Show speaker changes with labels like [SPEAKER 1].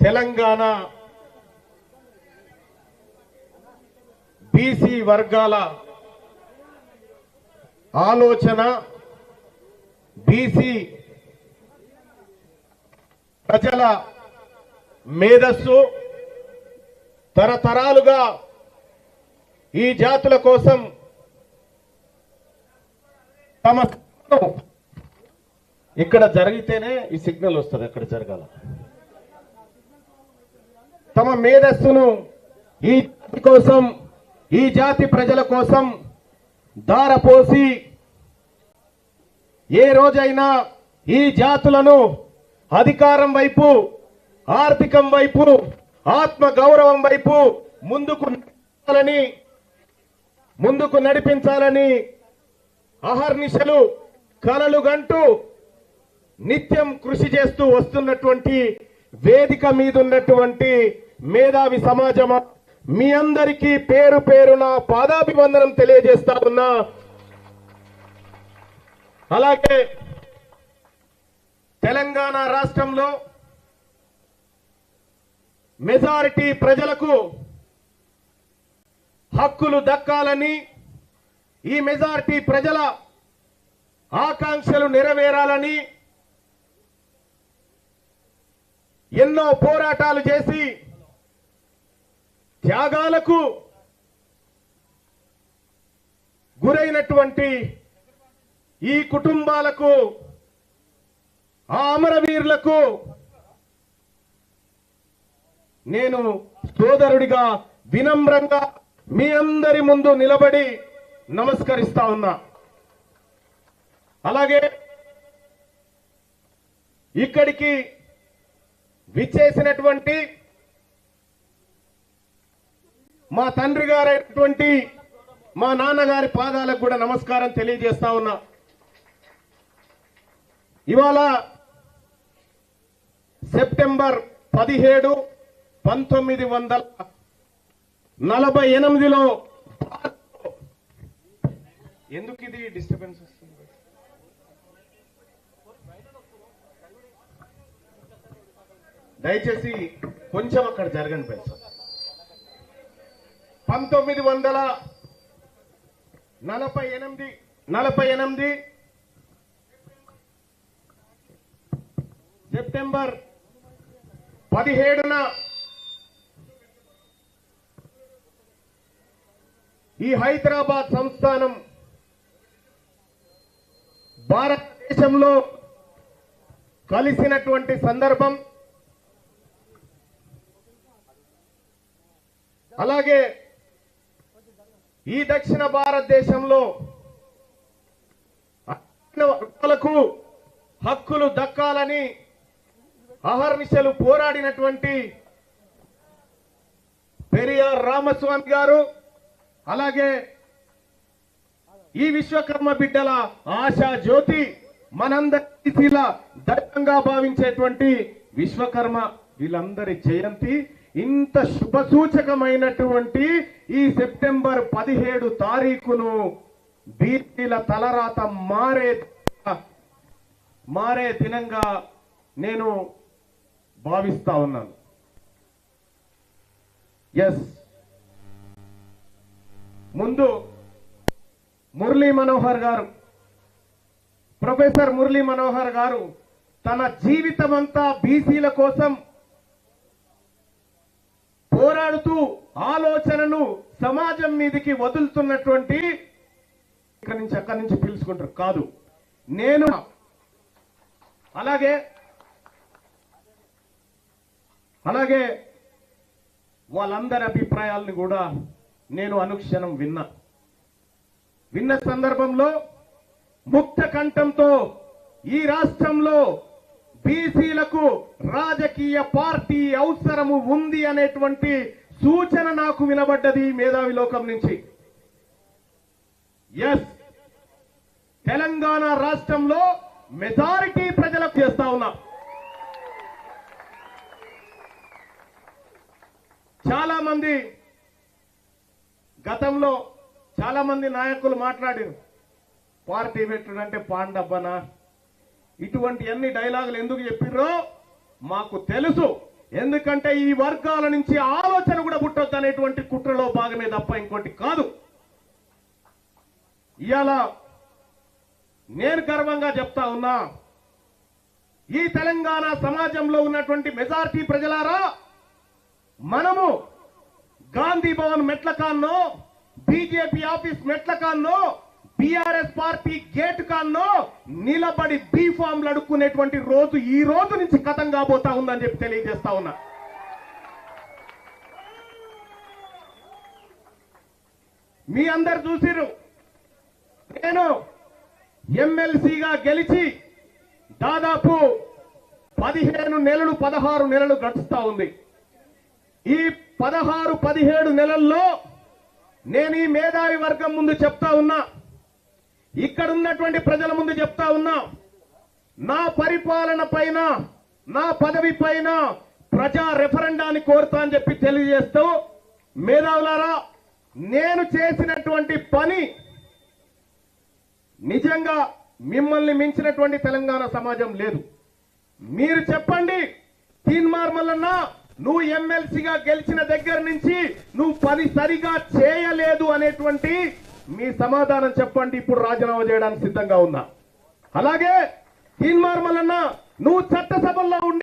[SPEAKER 1] Telangana BC వర్గాల ఆలోచన, BC ప్రజల మేధస్సు తరతరాలుగా ఈ జాతుల కోసం తమ ఇక్కడ జరిగితేనే ఈ సిగ్నల్ వస్తుంది, అక్కడ జరగాల. తమ మేధస్సును ఈ జాతి కోసం, ఈ జాతి ప్రజల కోసం దారపోసి ఏ రోజైనా ఈ జాతులను అధికారం వైపు, ఆర్థికం వైపు, ఆత్మ గౌరవం వైపు ముందుకు నడిపించాలని అహర్నిశలు కలలు గంటూ నిత్యం కృషి చేస్తూ వస్తున్నటువంటి వేదిక మీద ఉన్నటువంటి మేధావి సమాజమా, మీ అందరికీ పేరు పేరున పాదాభివందనం తెలియజేస్తా ఉన్నా. అలాగే తెలంగాణ రాష్ట్రంలో మెజారిటీ ప్రజలకు హక్కులు దక్కాలని, ఈ మెజారిటీ ప్రజల ఆకాంక్షలు నెరవేరాలని ఎన్నో పోరాటాలు చేసి త్యాగాలకు గురైనటువంటి ఈ కుటుంబాలకు, ఆ అమరవీరులకు నేను సోదరుడిగా వినమ్రంగా మీ అందరి ముందు నిలబడి నమస్కరిస్తా ఉన్నా. అలాగే ఇక్కడికి విచ్చేసినటువంటి మా తండ్రి గారైనటువంటి మా నాన్నగారి పాదాలకు కూడా నమస్కారం తెలియజేస్తా ఉన్నా. ఇవాళ సెప్టెంబర్ 17, 1948లో ఎందుకు ఇది డిస్టర్బెన్స్ వస్తుంది? దయచేసి కొంచెం అక్కడ జరగండి పెంచు. 1948 సెప్టెంబర్ 17న ఈ హైదరాబాద్ సంస్థానం భారతదేశంలో కలిసినటువంటి సందర్భం. అలాగే ఈ దక్షిణ భారతదేశంలో వర్గాలకు హక్కులు దక్కాలని అహర్నిశలు పోరాడినటువంటి పెరియార్ రామస్వామి గారు, అలాగే ఈ విశ్వకర్మ బిడ్డల ఆశా జ్యోతి, మనందరి దైవంగా భావించేటువంటి విశ్వకర్మ, వీళ్ళందరి జయంతి ఇంత శుభ సూచకమైనటువంటి ఈ సెప్టెంబర్ 17 తారీఖును బీసీల తలరాత మారే దినంగా నేను భావిస్తా ఉన్నాను. ఎస్, ముందు మురళీ మనోహర్ గారు, ప్రొఫెసర్ మురళీ మనోహర్ గారు తన జీవితమంతా బీసీల కోసం పోరాడుతూ ఆలోచనను సమాజం మీదకి వదులుతున్నటువంటి, అక్కడి నుంచి పిలుచుకుంటారు కాదు నేను. అలాగే వాళ్ళందరి అభిప్రాయాలను కూడా నేను అనుక్షణం విన్న సందర్భంలో ముక్త కంఠంతో ఈ రాష్ట్రంలో బీసీలకు రాజకీయ పార్టీ అవసరము ఉంది అనేటువంటి సూచన నాకు వినబడ్డది మేధావి లోకం నుంచి. ఎస్, తెలంగాణ రాష్ట్రంలో మెజారిటీ ప్రజలకు చేస్తా ఉన్నా. చాలా మంది గతంలో చాలా మంది నాయకులు మాట్లాడారు, పార్టీ పెట్టుడంటే పాండబ్బనా, ఇటువంటి అన్ని డైలాగులు ఎందుకు చెప్పిర్రో మాకు తెలుసు. ఎందుకంటే ఈ వర్గాల నుంచి ఆలోచన కూడా పుట్టొద్దు అనేటువంటి కుట్రలో భాగమే తప్ప ఇంకోటి కాదు. ఇవాళ నేను గర్వంగా చెప్తా ఉన్నా, ఈ తెలంగాణ సమాజంలో ఉన్నటువంటి మెజారిటీ ప్రజలారా, మనము గాంధీ భవన్ మెట్లకాన్నో, బీజేపీ ఆఫీస్ మెట్లకాన్నో, బీఆర్ఎస్ పార్టీ గేట్ కాన్నో నిలబడి బీ ఫామ్లు అడుక్కునేటువంటి రోజు ఈ రోజు నుంచి కథం కాబోతా ఉందని చెప్పి తెలియజేస్తా ఉన్నా. మీ అందరు చూసిరు, నేను ఎమ్మెల్సీగా గెలిచి దాదాపు 15 నెలలు 16 నెలలు గడుస్తా ఉంది. ఈ 16-17 నెలల్లో నేను ఈ మేధావి వర్గం ముందు చెప్తా ఉన్నా, ఇక్కడ ఉన్నటువంటి ప్రజల ముందు చెప్తా ఉన్నా, నా పరిపాలన పైన, నా పదవి పైన ప్రజా రెఫరెండాన్ని కోరుతా అని చెప్పి తెలియజేస్తూ, మేధావులారా, నేను చేసినటువంటి పని నిజంగా మిమ్మల్ని మించినటువంటి తెలంగాణ సమాజం లేదు. మీరు చెప్పండి, తీన్మార్ మల్లన్న నువ్వు ఎమ్మెల్సీగా గెలిచిన దగ్గర నుంచి నువ్వు పని సరిగా చేయలేదు అనేటువంటి మీ సమాధానం చెప్పండి. ఇప్పుడు రాజీనామా చేయడానికి సిద్ధంగా ఉన్నా. అలాగే తీన్మార్ మల్లన్న నువ్వు చట్టసభల్లో